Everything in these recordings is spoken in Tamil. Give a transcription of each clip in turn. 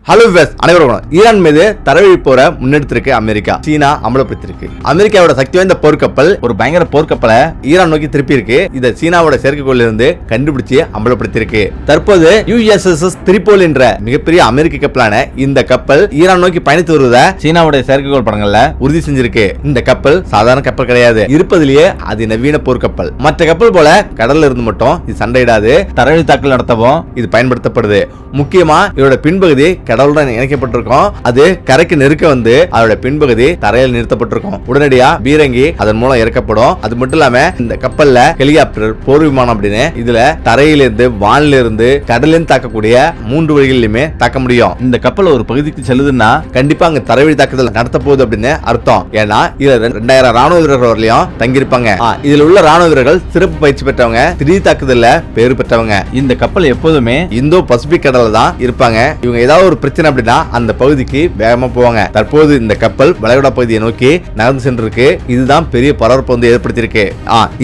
ஹலோ விவர்ஸ், அனைவரும் ஈரான் மீது தரவழி போற முன்னெடுத்திருக்கு அமெரிக்கா. சீனா அமலப்படுத்திருக்கு. அமெரிக்காவோட சக்தி வாய்ந்த போர்க்கப்பல், ஒரு பயங்கர போர்க்கப்பலை ஈரான் நோக்கி திருப்பி இருக்கு. இதை சீனாவோட செயற்கைக்கோளில் இருந்து கண்டுபிடிச்சு அமலப்படுத்திருக்கு. தற்போது USS திரிபோல் என்ற மிகப்பெரிய அமெரிக்க கப்பலான இந்த கப்பல் ஈரான் நோக்கி பயணித்து வருவதை சீனாவுடைய செயற்கைக்கோள் படங்கள்ல உறுதி செஞ்சிருக்கு. இந்த கப்பல் சாதாரண கப்பல் கிடையாது, இருப்பதிலேயே அதிநவீன போர்க்கப்பல். மற்ற கப்பல் போல கடல்ல இருந்து மட்டும் இது சண்டையிடாது, தரவழி தாக்குதல் நடத்தவும் இது பயன்படுத்தப்படுது. முக்கியமா இதோட பின்பகுதி கடலுடன் இணைக்கப்பட்டிருக்கும். அது கரைக்கு நெருக்க வந்து அதோட பின்பகுதி தரையில் நிறுத்தப்பட்டிருக்கும். உடனடியா பீரங்கி அதன் மூலம் இறக்கப்படும். அது மட்டும் இல்லாம இந்த கப்பல்ல ஹெலிகாப்டர், போர் விமானம் அப்படின்னு இதுல தரையிலிருந்து, வானில இருந்து, கடலில் தாக்கக்கூடிய 3 வழிகளிலுமே தாக்க முடியும். இந்த கப்பல் ஒரு பகுதிக்கு செல்லுதுன்னா கண்டிப்பா அங்க தரைவழி தாக்குதல் நடத்த போகுது அப்படின்னு அர்த்தம். ஏன்னா இதுல 2000 ராணுவ வீரர்கள் வரலையும் தங்கியிருப்பாங்க. இதுல உள்ள ராணுவ வீரர்கள் சிறப்பு பயிற்சி பெற்றவங்க, திடீர் தாக்குதல்ல பேரு பெற்றவங்க. இந்த கப்பல் எப்போதுமே இந்தோ பசிபிக் கடல்ல தான் இருப்பாங்க. இவங்க ஏதாவது ஒரு பிரச்சனை அப்படின்னா அந்த பகுதிக்கு வேகமா போவாங்க. தற்போது இந்த கப்பல் வளைகுடா பகுதியை நோக்கி நகர்ந்து சென்றிருக்கு. இதுதான் பெரிய பரபரப்பு வந்து ஏற்படுத்தியிருக்கு.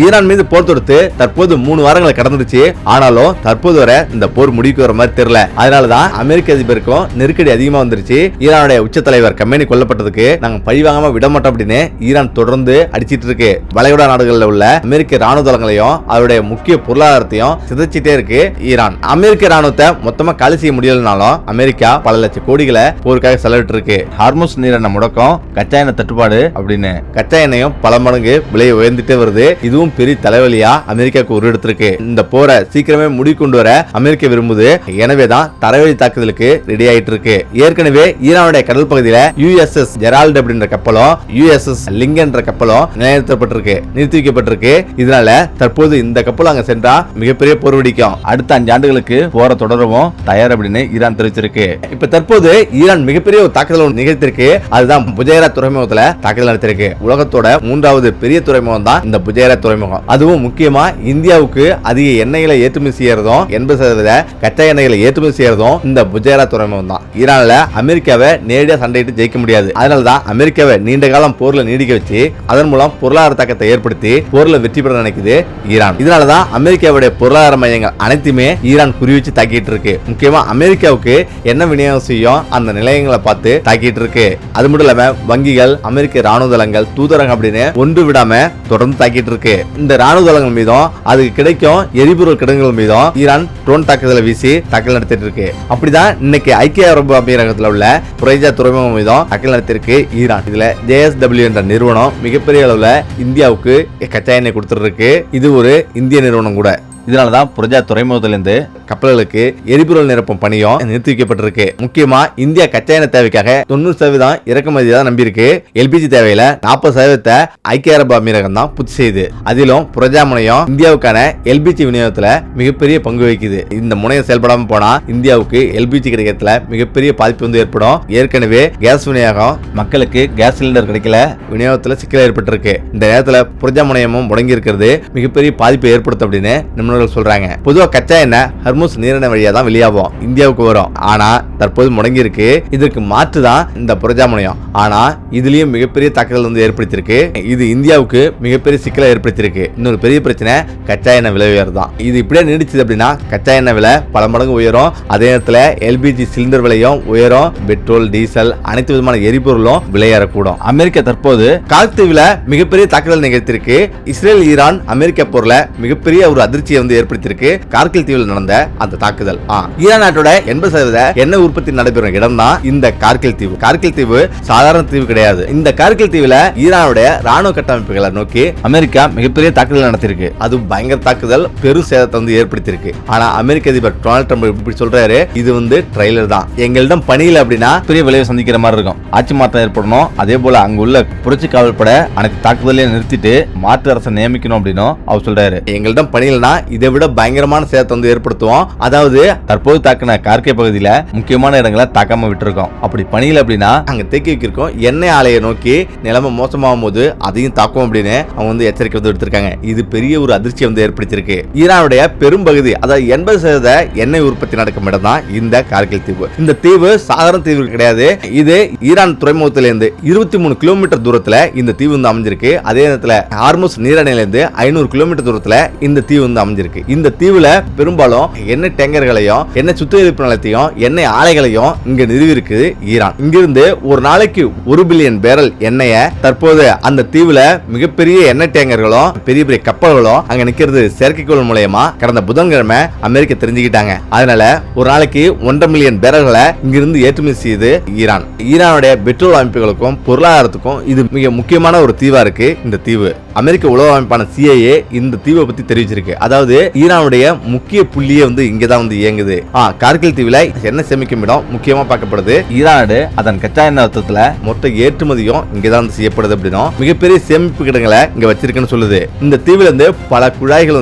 ஈரான் மீது போர் தொடுத்து தற்போது 3 வாரங்களை கடந்துருச்சு. ஆனாலும் தற்போது வரை இந்த போர் முடிவுக்கு வர மாதிரி தெரியல. அதனாலதான் அமெரிக்க அதிபருக்கும் நெருக்கடி அதிகமா வந்துருச்சு. ஈரானுடைய உச்ச தலைவர் கமேனி கொல்லப்பட்டதுக்கு நாங்க பழிவாங்காம விட மாட்டோம் அப்படின்னு ஈரான் தொடர்ந்து அடிச்சிட்டு இருக்கு. வளைகுடா நாடுகளில் உள்ள அமெரிக்க ராணுவ தளங்களையும் அவருடைய முக்கிய பொருளாதாரத்தையும் சிதைச்சிட்டே இருக்கு ஈரான். அமெரிக்க ராணுவத்தை மொத்தமா காலி செய்ய முடியலனாலும் அமெரிக்கா பல லட்சம் கோடிகளை போருக்காக செலவிட்டு இருக்கு. ஹார்முஸ் நீரிணை முடக்கம், கச்சா எண்ணெய் தட்டுப்பாடு அப்படின்னு கச்சா எண்ணெயும் பல மடங்கு விலை உயர்ந்துட்டே வருது. இதுவும் பெரிய தலைவலியா அமெரிக்காவுக்கு உருவெடுத்திருக்கு. இந்த போரை சீக்கிரமே முடிவு கொண்டு வர அமெரிக்கா விரும்புது. எனவேதான் தரைவழி தாக்குதலுக்கு ரெடி ஆயிட்டு இருக்கு. ஏற்கனவே ஈரானுடைய கடல் பகுதியில USS ஜெரால்ட் அப்படின்ற கப்பலும் USS லிங்கன் என்ற கப்பலும் நிறுத்தி வைக்கப்பட்டிருக்கு. இதனால தற்போது இந்த கப்பல் அங்க சென்றா மிகப்பெரிய போர் வெடிக்கும். அடுத்த 5 ஆண்டுகளுக்கு போரை தொடரவும் தயார் அப்படின்னு ஈரான் தெரிவிச்சிருக்கு. இப்ப தற்போது ஈரான் மிகப்பெரிய ஒரு தாக்குதல் நிகழ்த்திருக்கு. அதுதான் புஜைரா துறைமுகத்துல தாக்குதல் நடத்திருக்கு. உலகத்தோட 3வது பெரிய துறைமுகம் தான் இந்த புஜைரா துறைமுகம். அதுவும் முக்கியமா இந்தியாவுக்கு அதிக எண்ணெய்களை ஏற்றுமதி செய்யறதும் 80% கச்சா எண்ணெய்களை ஏற்றுமதி செய்யறதும் இந்த புஜைரா துறைமுகம் தான். ஈரான்ல அமெரிக்காவை நேரடியா சண்டையிட்டு ஜெயிக்க முடியாது. அதனாலதான் அமெரிக்காவை நீண்ட காலம் போர்ல நீடிக்க வச்சு அதன் மூலம் பொருளாதார தாக்கத்தை ஏற்படுத்தி போர்ல வெற்றி பெற நினைக்குது ஈரான். இதனாலதான் அமெரிக்காவுடைய பொருளாதார மையங்கள் அனைத்துமே ஈரான் குறிவச்சு தாக்கிட்டு இருக்கு. முக்கியமா அமெரிக்காவுக்கு என்ன விநியோகம் செய்யும் அந்த நிலையங்களை பார்த்து தாக்கிட்டு இருக்கு. அது மட்டும் இல்லாம வங்கிகள், அமெரிக்க ராணுவ தளங்கள், தூதரகம் அப்படின்னு ஒன்று விடாம தொடர்ந்து தாக்கிட்டு இருக்கு. இந்த ராணுவ தளங்கள் மீதும் அதுக்கு கிடைக்கும் எரிபொருள் கிடங்குகள் மீதும் ஈரான் ட்ரோன் தாக்குதலை வீசி தாக்கல் நடத்திட்டு இருக்கு. அப்படிதான் இன்னைக்கு ஐக்கிய அரபு அமீரகத்தில் உள்ள புரைஜா துறைமுகம் மீதும் தாக்கல் நடத்திருக்கு ஈரான். இதுல JSW என்ற நிறுவனம் மிகப்பெரிய அளவுல இந்தியாவுக்கு கச்சா எண்ணெய் கொடுத்துட்டு இருக்கு. இது ஒரு இந்திய நிறுவனம் கூட. இதனாலதான் புரஜா துறைமுகத்திலிருந்து கப்பல்களுக்கு எரிபொருள் நிரப்பும் பணியும் நிறுத்தி வைக்கப்பட்டிருக்கு. முக்கியமா இந்தியா கச்சா எண்ணெய் தேவைக்காக 90% இறக்குமதி தான் நம்பியிருக்கு. LPG தேவையில 40% ஐக்கிய அரபு அமீரகம் தான் பூர்த்தி செய்யுது. அதிலும் புரஜா முனையம் இந்தியாவுக்கான LPG விநியோகத்துல மிகப்பெரிய பங்கு வகிக்குது. இந்த முனையம் செயல்படாம போனா இந்தியாவுக்கு LPG கிடைக்கிறதுல மிகப்பெரிய பாதிப்பு வந்து ஏற்படும். ஏற்கனவே கேஸ் விநியோகம் மக்களுக்கு கேஸ் சிலிண்டர் கிடைக்கல, விநியோகத்துல சிக்கல் ஏற்பட்டிருக்கு. இந்த நேரத்துல புரஜா முனையமும் முடங்கி இருக்கிறது மிகப்பெரிய பாதிப்பை ஏற்படுத்தும் அப்படின்னு நிபுணர்கள் சொல்றாங்க. பொதுவா கச்சா எண்ணெய் ஹர்முஸ் நீரிணை வழியா தான் வெளியாகும், இந்தியாவுக்கு வரும். ஆனா தற்போது முடங்கி இருக்கு. இதற்கு மாற்று தான் இந்த புரஜா முனையம். ஆனா இதுலயும் மிகப்பெரிய தாக்குதல் வந்து ஏற்படுத்தியிருக்கு. இது இந்தியாவுக்கு மிகப்பெரிய சிக்கலை ஏற்படுத்தியிருக்கு. இன்னொரு பெரிய பிரச்சனை கச்சா எண்ணெய் விலை உயர்தான். இது இப்படியே நீடிச்சது அப்படின்னா கச்சா எண்ணெய் விலை பல மடங்கு உயரும். அதே நேரத்தில் LPG சிலிண்டர் விலையும் உயரும். பெட்ரோல், டீசல், அனைத்து விதமான எரிபொருளும் விலையேறக்கூடும். அமெரிக்கா தற்போது கார்கில்ல மிகப்பெரிய தாக்குதல் நிகழ்த்தியிருக்கு. இஸ்ரேல் ஈரான் அமெரிக்கா போர்ல மிகப்பெரிய ஒரு அதிர்ச்சியை வந்து ஏற்படுத்தியிருக்கு. கார்கில் தீவில் நடந்த அந்த தாக்குதல். ஈரான் நாட்டோட 80% எண்ணெய் உற்பத்தி நடைபெறும் இடம் தான் இந்த கார்கில் தீவு. கார்கில் தீவு சாதாரண தீவு கிடையாது. இந்த கார்கில் தீவுல ஈரானுடைய ராணுவ கட்டமைப்புகளை நோக்கி அமெரிக்கா மிகப்பெரிய தாக்குதல் நடத்திருக்கு. அது பயங்கர தாக்குதல், பெரும் சேதத்தை வந்து ஏற்படுத்தியிருக்கு. ஆனா அமெரிக்க அதிபர் டொனால்ட் ட்ரம்ப் இப்படி சொல்றாரு, இது வந்து ட்ரைலர் தான், எங்களிடம் பணியில் அப்படின்னா பெரிய விளைவை சந்திக்கிற மாதிரி இருக்கும், ஆட்சி மாற்றம் ஏற்படணும், அதே போல அங்க உள்ள புரட்சி காவல்பட அனைத்து தாக்குதலையும் நிறுத்திட்டு மாற்று அரசை நியமிக்கணும் அப்படின்னு அவர் சொல்றாரு. எங்களிடம் பணியில்னா இதை விட பயங்கரமான சேதத்தை வந்து ஏற்படுத்துவோம். அதாவது தற்போது தாக்கின கார்கே பகுதியில முக்கியமான இடங்களை தாக்காம விட்டுருக்கோம். அப்படி பணியில் அப்படின்னா அங்க தேக்கி வைக்கிறோம். எண்ணெய் ஆலையை நோக்கி நிலைமை மோசமாகும் போது அதையும் தாக்கும் அப்படின்னு அவங்க வந்து எச்சரிக்கை வந்து எடுத்திருக்காங்க. இது பெரிய ஒரு அதிர்ச்சியை வந்து ஏற்படுத்தியிருக்கு. ஈரானுடைய பெரும் பகுதி, அதாவது 80% எண்ணெய் உற்பத்தி நடக்கும் இடம் தான் இந்த கார்கில் தீவு. இந்த தீவு சாதாரண தீவு கிடையாது. இது ஈரான் துறைமுகத்திலிருந்து 23 கிலோமீட்டர் தூரத்துல இந்த தீவு வந்து அமைஞ்சிருக்கு. அதே நேரத்தில் ஹார்முஸ் நீரிணையிலிருந்து 500 கிலோமீட்டர் தூரத்துல இந்த தீவு வந்து அமைஞ்சிருக்கு. அமைஞ்சிருக்கு. இந்த தீவுல பெரும்பாலும் எண்ணெய் டேங்கர்களையும் எண்ணெய் சுத்திகரிப்பு நிலையத்தையும் எண்ணெய் ஆலைகளையும் இங்க நிறுவி இருக்குது ஈரான். இங்கிருந்து ஒரு நாளைக்கு 1 பில்லியன் பேரல் எண்ணெயை தற்போது அந்த தீவுல மிகப்பெரிய எண்ணெய் டேங்கர்களும் பெரிய பெரிய கப்பல்களும் அங்க நிக்கிறது செயற்கைக்கோள் மூலமா கடந்த புதன்கிழமை அமெரிக்கா தெரிஞ்சுக்கிட்டாங்க. அதனால ஒரு நாளைக்கு 1.5 மில்லியன் பேரல்களை இங்கிருந்து ஏற்றுமதி செய்யுது ஈரான். ஈரானுடைய பெட்ரோல் அமைப்புகளுக்கும் பொருளாதாரத்துக்கும் இது மிக முக்கியமான ஒரு தீவா இருக்கு. இந்த தீவு அமெரிக்க உளவு அமைப்பான CIA இந்த தீவை பத்தி தெரிவிச்சிருக்கு. அதாவது ஈரானுடைய முக்கிய புள்ளியே இங்கதான் இயங்குது. கார்கில் தீவுல எண்ணெய் சேமிக்கும் இடம் முக்கியமா பார்க்கப்படுது. ஈரான் அதன் கச்சா எண்ணெய் வர்த்தகத்துல மொத்த ஏற்றுமதியும் இங்கதான் செய்யப்படுது. அப்படின்னா மிகப்பெரிய சேமிப்பு கிடங்களை இங்க வச்சிருக்குன்னு சொல்லுது. இந்த தீவுல இருந்து பல குழாய்கள்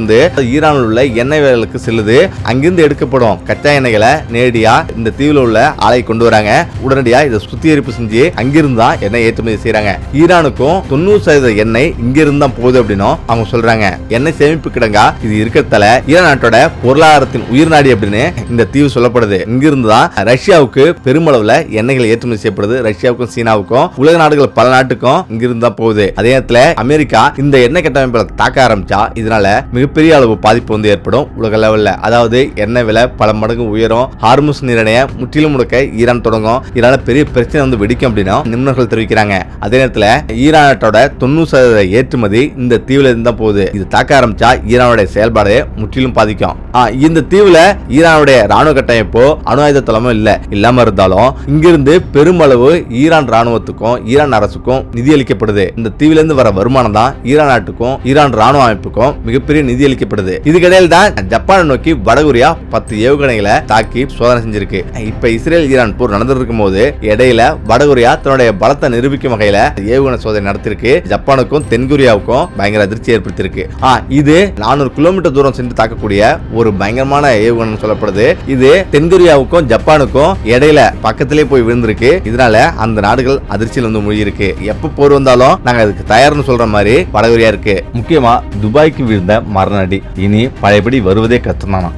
ஈரானில் உள்ள எண்ணெய் வேலைகளுக்கு செல்லுது. அங்கிருந்து எடுக்கப்படும் கச்சா எண்ணெய்களை நேரடியா இந்த தீவுல உள்ள ஆலை கொண்டு வராங்க. உடனடியா இதை சுத்திகரிப்பு செஞ்சு அங்கிருந்து தான் எண்ணெய் ஏற்றுமதி செய்யறாங்க. ஈரானுக்கும் 90% எண்ணெய் இங்க இருந்தா போகுது அப்படின்னு அவங்க சொல்றாங்க. எண்ணெய் சேமிப்பு கிடங்கா இது இருக்கிறதால ஈரான் நாட்டோட பொருளாதாரத்தின் உயிர் நாடி அப்படின்னு இந்த தீவு சொல்லப்படுது. இங்கிருந்து தான் ரஷ்யாவுக்கு பெருமளவுல எண்ணெய்கள் ஏற்றுமதி செய்யப்படுது. ரஷ்யாவுக்கும் சீனாவுக்கும் உலக நாடுகள் பல நாட்டுக்கும் இங்கிருந்து தான் போகுது. அதே நேரத்தில் அமெரிக்கா இந்த எண்ணெய் கட்டமைப்புகளை தாக்க ஆரம்பிச்சா இதனால மிகப்பெரிய அளவு பாதிப்பு ஏற்படும் உலக லெவல்ல. அதாவது எண்ணெய் விலை பல மடங்கு உயரும். ஹார்முஸ் நீரிணையை முற்றிலும் முடக்க ஈரான் தொடங்கும். இதனால பெரிய பிரச்சனை வெடிக்கும் அப்படின்னு நிபுணர்கள் தெரிவிக்கிறாங்க. அதே நேரத்தில் ஈரான் நாட்டோட 90% ஏற்றுமதி இந்த தீவுல இருந்து தான் போகுது. இது தாக்க ஆரம்பிச்சா ஈரானுடைய செயல்பாடு முற்றிலும் பாதிக்கும். இந்த தீவுல ஈரானுடைய ராணுவ கட்டமைப்போ அணு ஆயுத தளமோ இல்லாம இருந்தாலும் இங்கிருந்து பெருமளவு ஈரான் ராணுவத்துக்கும் ஈரான் அரசுக்கும் நிதி அளிக்கப்படுது. இந்த தீவுல இருந்து வர வருமானம் தான் ஈரான் நாட்டுக்கும் ஈரான் ராணுவ அமைப்புக்கும் மிகப்பெரிய நிதி அளிக்கப்படுது. இதுக்கிடையில் தான் ஜப்பானை நோக்கி வடகொரியா 10 ஏவுகணைகளை தாக்கி சோதனை செஞ்சிருக்கு. இப்ப இஸ்ரேல் ஈரான் போர் நடந்துட்டு இருக்கும் போது இடையில வடகொரியா தன்னுடைய பலத்தை நிரூபிக்கும் வகையில ஏவுகணை சோதனை நடத்திருக்கு. ஜப்பானுக்கும் தென்கொரியாவுக்கும் பயங்கர அதிர்ச்சி ஏற்படுத்தியிருக்கு. இது 400 கிலோமீட்டர் தூரம் சென்று தாக்கக்கூடிய ஒரு பயங்கரமான ஏவுகணை சொல்லப்படுது. இது தென்கொரியாவுக்கும் ஜப்பானுக்கும் இடையில பக்கத்திலே போய் விழுந்திருக்கு. இதனால அந்த நாடுகள் அதிர்ச்சியில் மூழ்கி இருக்கு. எப்ப போர் வந்தாலும் நாங்க அதுக்கு தயார்னு சொல்ற மாதிரி வடகொரியா இருக்கு. முக்கியமா துபாய்க்கு விழுந்த மரணடி இனி பழையபடி வருவதே கஷ்டம்தானா.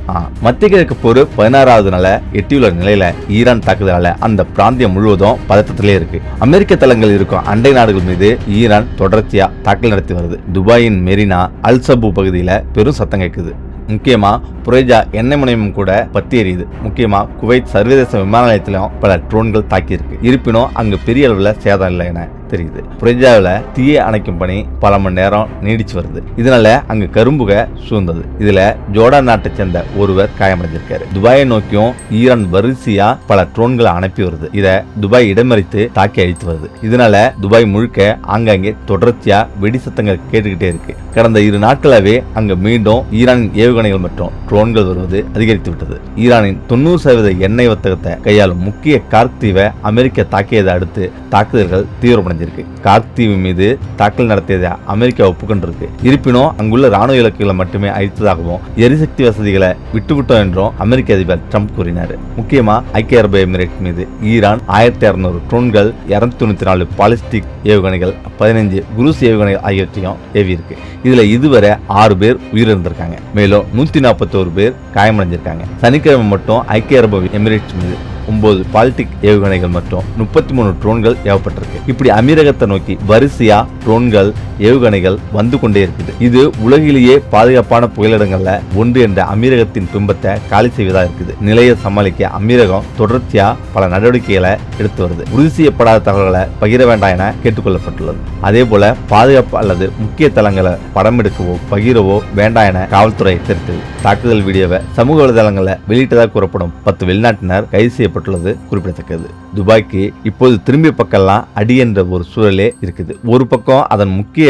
மத்திய கிழக்கு போர் 16வது நாள எட்டியுள்ள நிலையில ஈரான் தாக்குதலால அந்த பிராந்தியம் முழுவதும் பதட்டத்திலே இருக்கு. அமெரிக்க தளங்கள் இருக்கும் அண்டை நாடுகள் மீது ஈரான் தொடர்ச்சியா தாக்கல் நடத்தி வருது. துபாயின் மெரினா அல்சபு பகுதியில பெரும் சத்தம் கேட்குது. முக்கியமா புரேஜா எண்ணெய் முனையமும் கூட பத்தி எரியுது. முக்கியமா குவைத் சர்வதேச விமான நிலையத்திலும் பல ட்ரோன்கள் தாக்கி இருக்கு. இருப்பினும் அங்கு பெரிய அளவுல சேதம் இல்லை என தெரியுது. புரேஜாவில் தீயை அணைக்கும் பணி பல மணி நேரம் நீடிச்சு வருது. இதனால அங்கு கரும்புக சூழ்ந்தது. இதுல ஜோர்டான் நாட்டை சேர்ந்த ஒருவர் காயமடைஞ்சிருக்காரு. துபாயை நோக்கியும் ஈரான் வரிசையா பல ட்ரோன்களை அனுப்பி வருது. இத துபாய் இடமறித்து தாக்கி அழித்து வருது. இதனால துபாய் முழுக்க ஆங்காங்கே தொடர்ச்சியா வெடி சத்தங்கள் கேட்டுக்கிட்டே இருக்கு. கடந்த 2 நாட்களாவே அங்க மீண்டும் ஈரானின் ஏவுகணைகள் மற்றும் ட்ரோன்கள் வருவது அதிகரித்து விட்டது. ஈரானின் 90% எண்ணெய் வர்த்தகத்தை கையாளும் முக்கிய கார்க் தீவை அமெரிக்கா தாக்கியதை அடுத்து தாக்குதல்கள் தீவிரமடைந்து கார்க் தீவு மீது தாக்கல் நடத்தியதை அமெரிக்கா ஒப்புக்கொண்டிருக்கு. இருப்பினும் அங்குள்ள ராணுவ இலக்குகளை மட்டுமே அழித்ததாகவும் எரிசக்தி வசதிகளை விட்டுவிட்டோம் என்றும் அமெரிக்க அதிபர் ட்ரம்ப் கூறினார். முக்கியமா ஐக்கிய அரபு எமிரேட் மீது ஈரான் 1600 ட்ரோன்கள், 294 பாலிஸ்டிக் ஏவுகணைகள், 15 குரூஸ் ஏவுகணைகள் ஆகியவற்றையும் ஏவி இருக்கு. இதுல இதுவரை 6 பேர் உயிரிழந்திருக்காங்க. மேலும் 141 பேர் காயமடைஞ்சிருக்காங்க. சனிக்கிழமை மட்டும் ஐக்கிய அரபு எமிரேட்ஸ் மீது 9 பாலிஸ்டிக் ஏவுகணைகள் மற்றும் 33 ட்ரோன்கள் ஏவப்பட்டிருக்கு. இப்படி அமீரகத்தை நோக்கி வரிசையா ட்ரோன்கள் ஏவுகணைகள் வந்து கொண்டே இருக்குது. இது உலகிலேயே பாதுகாப்பான புகலிடங்கள்ல ஒன்று என்ற அமீரகத்தின் பிம்பத்தை காலி செய்வதா இருக்குது. நிலையை சமாளிக்க அமீரகம் தொடர்ச்சியா பல நடவடிக்கைகளை எடுத்து வருது. உறுதி செய்யப்படாத தகவல்களை பகிர வேண்டாம் என கேட்டுக்கொள்ளப்பட்டுள்ளது. அதே போல பாதுகாப்பு அல்லது முக்கிய தளங்களை படம் எடுக்கவோ பகிரவோ வேண்டாம் என காவல்துறை எச்சரித்தது. தாக்குதல் வீடியோவை சமூக வலைதளங்களில் வெளியிட்டதாக கூறப்படும் 10 வெளிநாட்டினர் கைது செய்யப்பட்டுள்ளது குறிப்பிடத்தக்கது. துபாய்க்கு இப்போது திரும்பிய பக்கம்லாம் அடி என்ற ஒரு சூழலே இருக்குது. ஒரு பக்கம் அதன் முக்கிய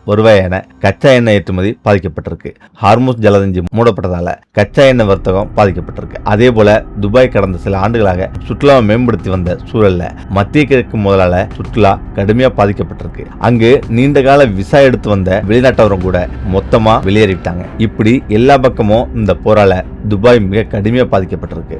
வருவாயான கச்சா எண்ணெய் ஏற்றுமதி பாதிக்கப்பட்டிருக்கு. ஹார்முஸ் ஜலதஞ்சி மூடப்பட்டதால கச்சா எண்ணெய் வர்த்தகம் பாதிக்கப்பட்டிருக்கு. அதே போல துபாய் கடந்த சில ஆண்டுகளாக சுற்றுலாவை மேம்படுத்தி வந்த சூழல்ல மத்திய கிழக்கு முதலால சுற்றுலா கடுமையா பாதிக்கப்பட்டிருக்கு. அங்கு நீண்ட கால விசா எடுத்து வந்த வெளிநாட்டவரும் கூட மொத்தமா வெளியேறிவிட்டாங்க. இப்படி எல்லா பக்கமும் இந்த போரால துபாய் மிக கடுமையா பாதிக்கப்பட்டிருக்கு.